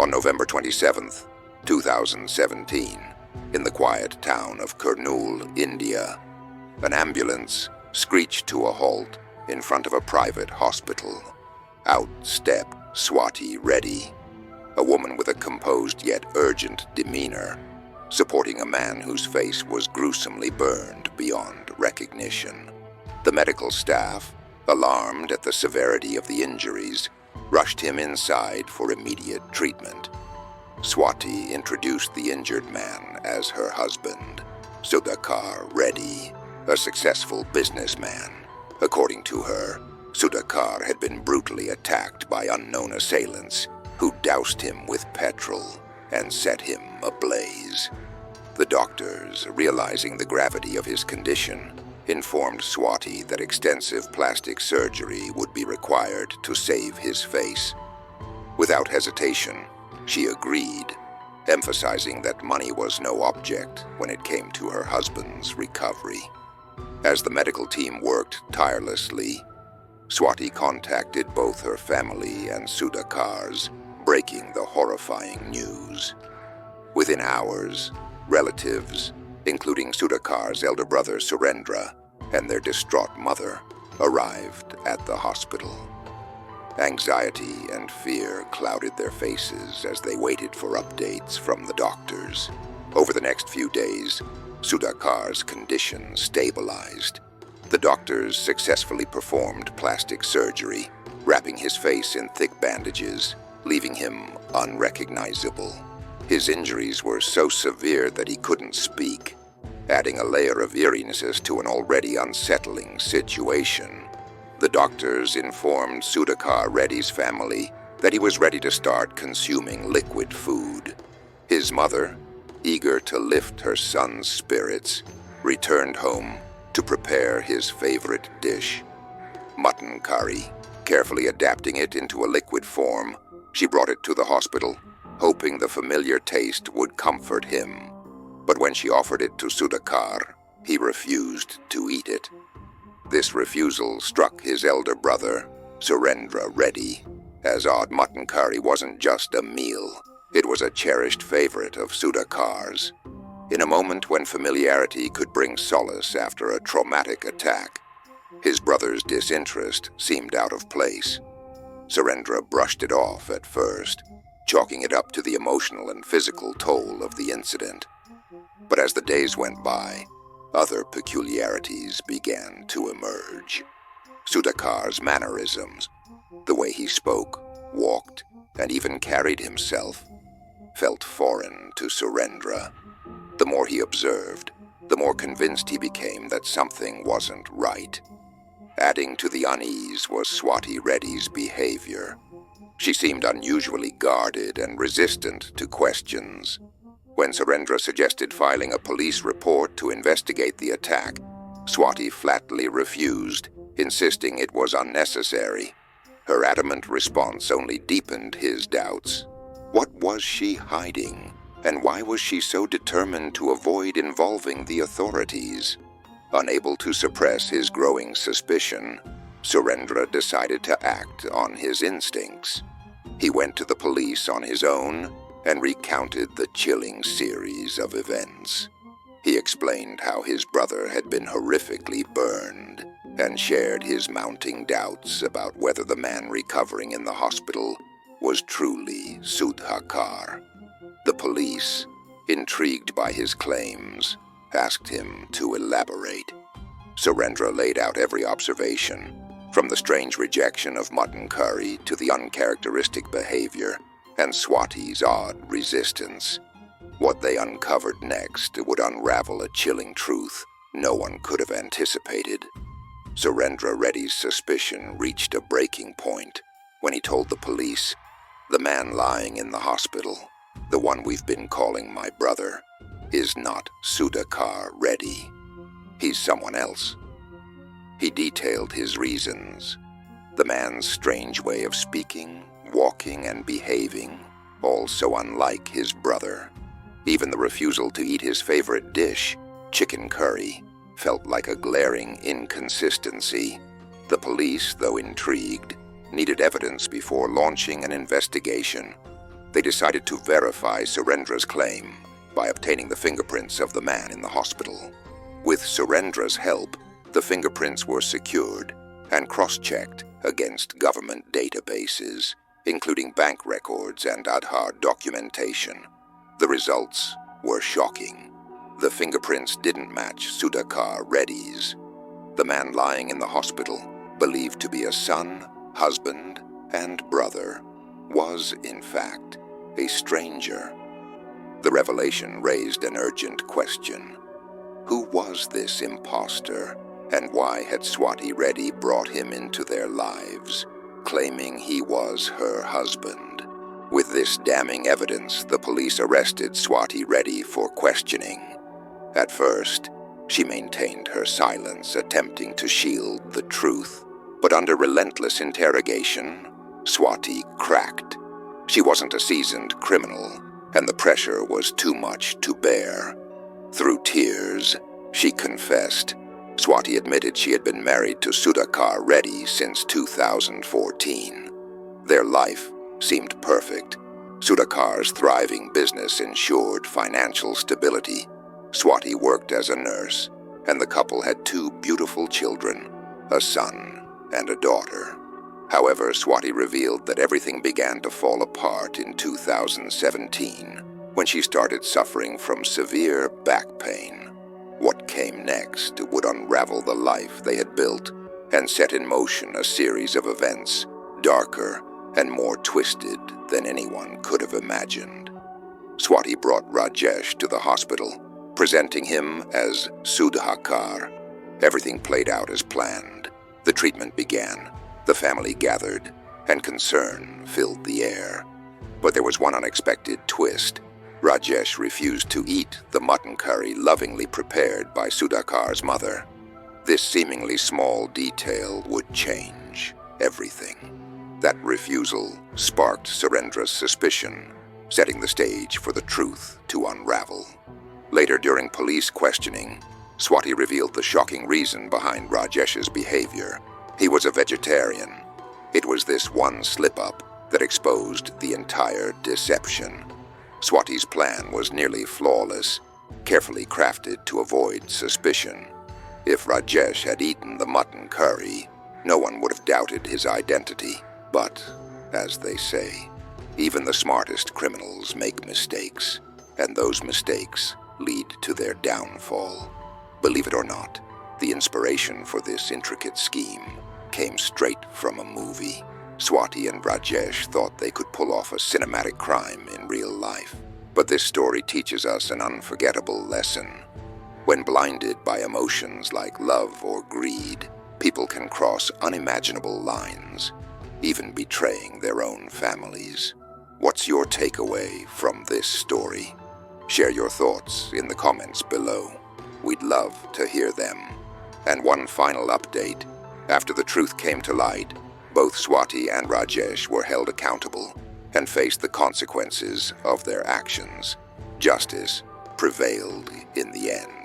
On November 27, 2017, in the quiet town of Kurnool, India, an ambulance screeched to a halt in front of a private hospital. Out stepped Swati Reddy, a woman with a composed yet urgent demeanor, supporting a man whose face was gruesomely burned beyond recognition. The medical staff, alarmed at the severity of the injuries, rushed him inside for immediate treatment. Swati introduced the injured man as her husband, Sudhakar Reddy, a successful businessman. According to her, Sudhakar had been brutally attacked by unknown assailants who doused him with petrol and set him ablaze. The doctors, realizing the gravity of his condition, informed Swati that extensive plastic surgery would be required to save his face. Without hesitation, she agreed, emphasizing that money was no object when it came to her husband's recovery. As the medical team worked tirelessly, Swati contacted both her family and Sudhakar's, breaking the horrifying news. Within hours, relatives, including Sudhakar's elder brother Surendra and their distraught mother, arrived at the hospital. Anxiety and fear clouded their faces as they waited for updates from the doctors. Over the next few days, Sudhakar's condition stabilized. The doctors successfully performed plastic surgery, wrapping his face in thick bandages, leaving him unrecognizable. His injuries were so severe that he couldn't speak, adding a layer of eeriness to an already unsettling situation. The doctors informed Sudhakar Reddy's family that he was ready to start consuming liquid food. His mother, eager to lift her son's spirits, returned home to prepare his favorite dish, mutton curry. Carefully adapting it into a liquid form, she brought it to the hospital, hoping the familiar taste would comfort him. But when she offered it to Sudhakar, he refused to eat it. This refusal struck his elder brother, Surendra Reddy, as odd mutton curry wasn't just a meal. It was a cherished favorite of Sudhakar's. In a moment when familiarity could bring solace after a traumatic attack, his brother's disinterest seemed out of place. Surendra brushed it off at first, chalking it up to the emotional and physical toll of the incident. But as the days went by, other peculiarities began to emerge. Sudhakar's mannerisms, the way he spoke, walked, and even carried himself, felt foreign to Surendra. The more he observed, the more convinced he became that something wasn't right. Adding to the unease was Swati Reddy's behavior. She seemed unusually guarded and resistant to questions. When Surendra suggested filing a police report to investigate the attack, Swati flatly refused, insisting it was unnecessary. Her adamant response only deepened his doubts. What was she hiding, and why was she so determined to avoid involving the authorities? Unable to suppress his growing suspicion, Surendra decided to act on his instincts. He went to the police on his own and recounted the chilling series of events. He explained how his brother had been horrifically burned and shared his mounting doubts about whether the man recovering in the hospital was truly Sudhakar. The police, intrigued by his claims, asked him to elaborate. Surendra laid out every observation, from the strange rejection of mutton curry to the uncharacteristic behavior and Swati's odd resistance. What they uncovered next would unravel a chilling truth no one could have anticipated. Surendra Reddy's suspicion reached a breaking point when he told the police, "The man lying in the hospital, the one we've been calling my brother, is not Sudhakar Reddy. He's someone else." He detailed his reasons. The man's strange way of speaking, walking, and behaving, all so unlike his brother. Even the refusal to eat his favorite dish, chicken curry, felt like a glaring inconsistency. The police, though intrigued, needed evidence before launching an investigation. They decided to verify Surendra's claim by obtaining the fingerprints of the man in the hospital. With Surendra's help, the fingerprints were secured and cross-checked against government databases, including bank records and Aadhaar documentation. The results were shocking. The fingerprints didn't match Sudhakar Reddy's. The man lying in the hospital, believed to be a son, husband, and brother, was, in fact, a stranger. The revelation raised an urgent question. Who was this imposter, and why had Swati Reddy brought him into their lives, claiming he was her husband? With this damning evidence, the police arrested Swati Reddy for questioning. At first, she maintained her silence, attempting to shield the truth. But under relentless interrogation, Swati cracked. She wasn't a seasoned criminal, and the pressure was too much to bear. Through tears, she confessed. Swati admitted she had been married to Sudhakar Reddy since 2014. Their life seemed perfect. Sudhakar's thriving business ensured financial stability. Swati worked as a nurse, and the couple had 2 beautiful children, a son and a daughter. However, Swati revealed that everything began to fall apart in 2017 when she started suffering from severe back pain. What came next would unravel the life they had built and set in motion a series of events darker and more twisted than anyone could have imagined. Swati brought Rajesh to the hospital, presenting him as Sudhakar. Everything played out as planned. The treatment began, the family gathered, and concern filled the air. But there was one unexpected twist. Rajesh refused to eat the mutton curry lovingly prepared by Sudhakar's mother. This seemingly small detail would change everything. That refusal sparked Surendra's suspicion, setting the stage for the truth to unravel. Later, during police questioning, Swati revealed the shocking reason behind Rajesh's behavior. He was a vegetarian. It was this one slip-up that exposed the entire deception. Swati's plan was nearly flawless, carefully crafted to avoid suspicion. If Rajesh had eaten the mutton curry, no one would have doubted his identity. But, as they say, even the smartest criminals make mistakes, and those mistakes lead to their downfall. Believe it or not, the inspiration for this intricate scheme came straight from a movie. Swati and Rajesh thought they could pull off a cinematic crime in real life. But this story teaches us an unforgettable lesson. When blinded by emotions like love or greed, people can cross unimaginable lines, even betraying their own families. What's your takeaway from this story? Share your thoughts in the comments below. We'd love to hear them. And one final update. After the truth came to light, both Swati and Rajesh were held accountable and faced the consequences of their actions. Justice prevailed in the end.